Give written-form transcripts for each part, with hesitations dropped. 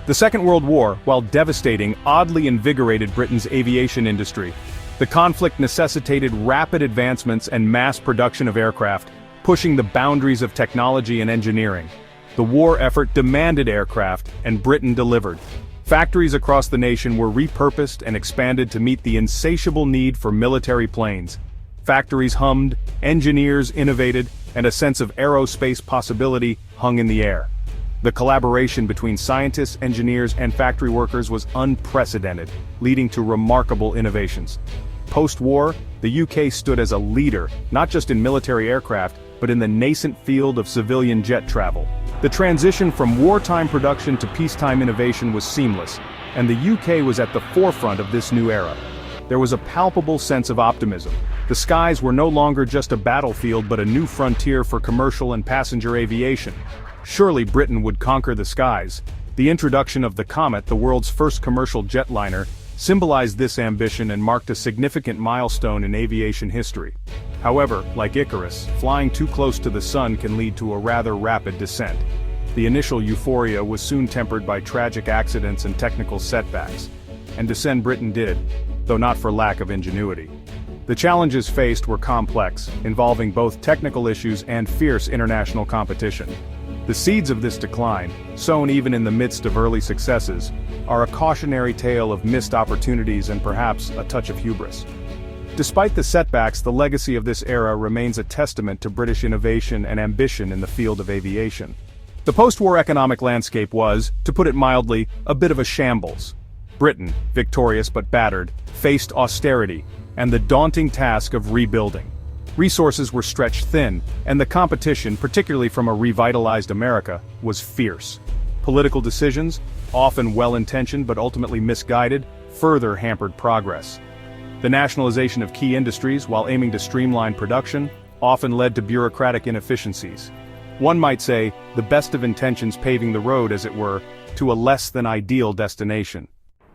The Second World War, while devastating, oddly invigorated Britain's aviation industry. The conflict necessitated rapid advancements and mass production of aircraft, pushing the boundaries of technology and engineering. The war effort demanded aircraft, and Britain delivered. Factories across the nation were repurposed and expanded to meet the insatiable need for military planes. Factories hummed, engineers innovated, and a sense of aerospace possibility hung in the air. The collaboration between scientists, engineers, and factory workers was unprecedented, leading to remarkable innovations. Post-war, the UK stood as a leader, not just in military aircraft, but in the nascent field of civilian jet travel. The transition from wartime production to peacetime innovation was seamless, and the UK was at the forefront of this new era. There was a palpable sense of optimism. The skies were no longer just a battlefield but a new frontier for commercial and passenger aviation. Surely Britain would conquer the skies. The introduction of the Comet, the world's first commercial jetliner, symbolized this ambition and marked a significant milestone in aviation history. However, like Icarus, flying too close to the sun can lead to a rather rapid descent. The initial euphoria was soon tempered by tragic accidents and technical setbacks. And descend Britain did, though not for lack of ingenuity. The challenges faced were complex, involving both technical issues and fierce international competition. The seeds of this decline, sown even in the midst of early successes, are a cautionary tale of missed opportunities and perhaps a touch of hubris. Despite the setbacks, the legacy of this era remains a testament to British innovation and ambition in the field of aviation. The post-war economic landscape was, to put it mildly, a bit of a shambles. Britain, victorious but battered, faced austerity and the daunting task of rebuilding. Resources were stretched thin, and the competition, particularly from a revitalized America, was fierce. Political decisions, often well-intentioned but ultimately misguided, further hampered progress. The nationalization of key industries, while aiming to streamline production, often led to bureaucratic inefficiencies. One might say, the best of intentions paving the road, as it were, to a less-than-ideal destination.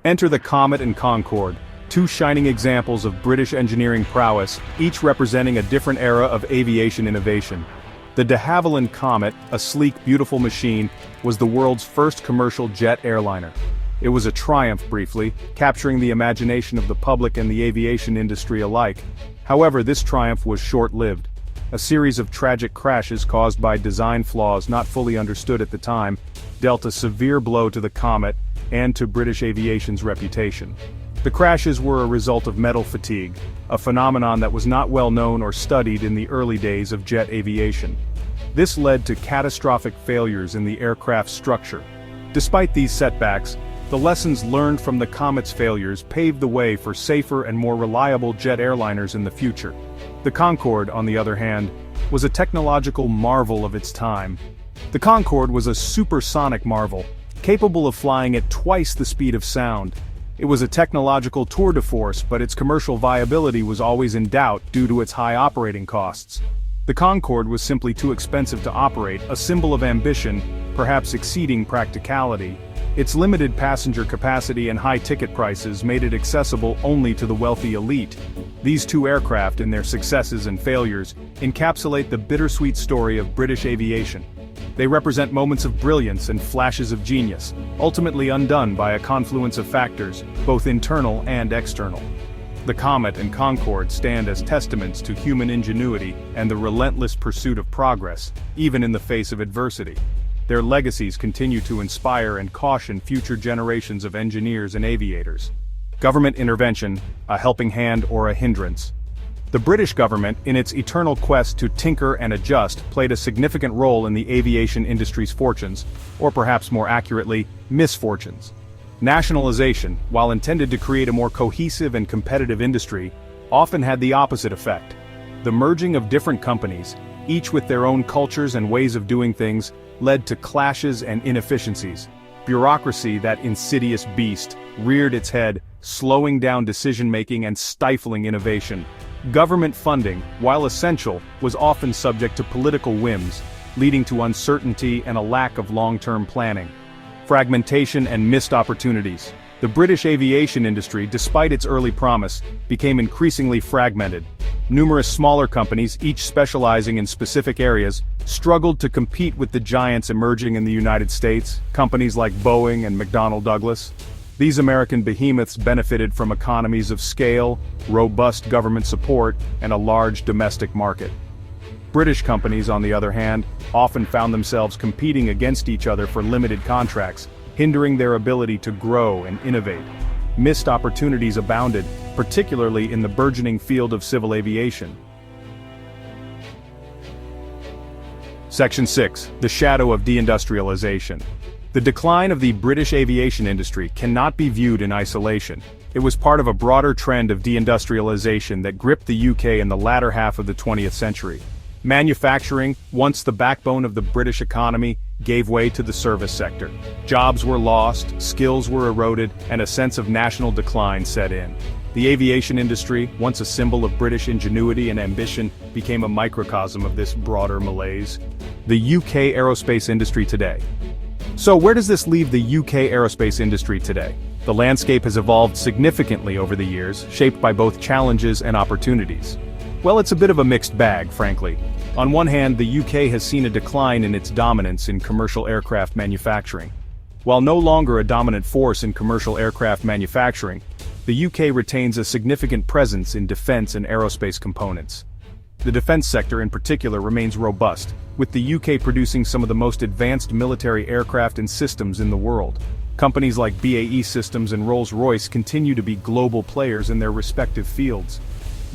Enter the Comet and Concorde, two shining examples of British engineering prowess, each representing a different era of aviation innovation. The de Havilland Comet, a sleek, beautiful machine, was the world's first commercial jet airliner. It was a triumph briefly, capturing the imagination of the public and the aviation industry alike. However, this triumph was short-lived. A series of tragic crashes caused by design flaws not fully understood at the time dealt a severe blow to the Comet and to British aviation's reputation. The crashes were a result of metal fatigue, a phenomenon that was not well known or studied in the early days of jet aviation. This led to catastrophic failures in the aircraft's structure. Despite these setbacks, the lessons learned from the Comet's failures paved the way for safer and more reliable jet airliners in the future. The Concorde, on the other hand, was a technological marvel of its time. The Concorde was a supersonic marvel, capable of flying at twice the speed of sound. It was a technological tour de force, but its commercial viability was always in doubt due to its high operating costs. The Concorde was simply too expensive to operate, a symbol of ambition, perhaps exceeding practicality. Its limited passenger capacity and high ticket prices made it accessible only to the wealthy elite. These two aircraft, in their successes and failures, encapsulate the bittersweet story of British aviation. They represent moments of brilliance and flashes of genius, ultimately undone by a confluence of factors, both internal and external. The Comet and Concorde stand as testaments to human ingenuity and the relentless pursuit of progress, even in the face of adversity. Their legacies continue to inspire and caution future generations of engineers and aviators. Government intervention, a helping hand or a hindrance. The British government, in its eternal quest to tinker and adjust, played a significant role in the aviation industry's fortunes, or perhaps more accurately, misfortunes. Nationalization, while intended to create a more cohesive and competitive industry, often had the opposite effect. The merging of different companies, each with their own cultures and ways of doing things, led to clashes and inefficiencies. Bureaucracy, that insidious beast, reared its head, slowing down decision-making and stifling innovation. Government funding, while essential, was often subject to political whims, leading to uncertainty and a lack of long-term planning. Fragmentation and missed opportunities. The British aviation industry, despite its early promise, became increasingly fragmented. Numerous smaller companies, each specializing in specific areas, struggled to compete with the giants emerging in the United States, companies like Boeing and McDonnell Douglas. These American behemoths benefited from economies of scale, robust government support, and a large domestic market. British companies, on the other hand, often found themselves competing against each other for limited contracts, hindering their ability to grow and innovate. Missed opportunities abounded, particularly in the burgeoning field of civil aviation. Section 6. The shadow of deindustrialization. The decline of the British aviation industry cannot be viewed in isolation. It was part of a broader trend of deindustrialization that gripped the UK in the latter half of the 20th century. Manufacturing, once the backbone of the British economy, gave way to the service sector. Jobs were lost, skills were eroded, and a sense of national decline set in. The aviation industry, once a symbol of British ingenuity and ambition, became a microcosm of this broader malaise. The UK aerospace industry today. So where does this leave the UK aerospace industry today? The landscape has evolved significantly over the years, shaped by both challenges and opportunities. Well, it's a bit of a mixed bag, frankly. On one hand, the UK has seen a decline in its dominance in commercial aircraft manufacturing. While no longer a dominant force in commercial aircraft manufacturing, the UK retains a significant presence in defense and aerospace components. The defense sector in particular remains robust, with the UK producing some of the most advanced military aircraft and systems in the world. Companies like BAE Systems and Rolls-Royce continue to be global players in their respective fields.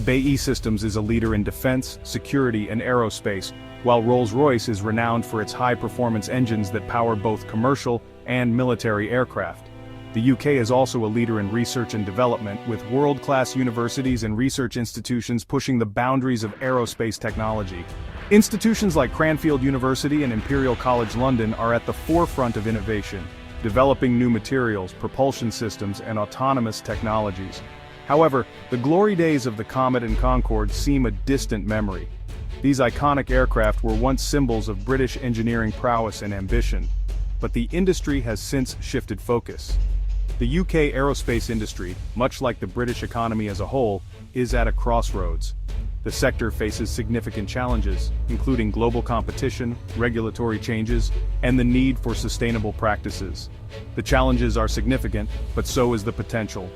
BAE Systems is a leader in defense, security, and aerospace, while Rolls-Royce is renowned for its high-performance engines that power both commercial and military aircraft. The UK is also a leader in research and development, with world-class universities and research institutions pushing the boundaries of aerospace technology. Institutions like Cranfield University and Imperial College London are at the forefront of innovation, developing new materials, propulsion systems, and autonomous technologies. However, the glory days of the Comet and Concorde seem a distant memory. These iconic aircraft were once symbols of British engineering prowess and ambition, but the industry has since shifted focus. The UK aerospace industry, much like the British economy as a whole, is at a crossroads. The sector faces significant challenges, including global competition, regulatory changes, and the need for sustainable practices. The challenges are significant, but so is the potential.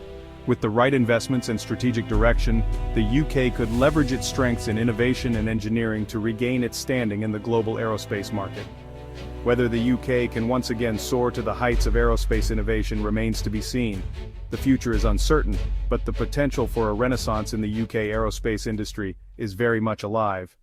With the right investments and strategic direction, the UK could leverage its strengths in innovation and engineering to regain its standing in the global aerospace market. Whether the UK can once again soar to the heights of aerospace innovation remains to be seen. The future is uncertain, but the potential for a renaissance in the UK aerospace industry is very much alive.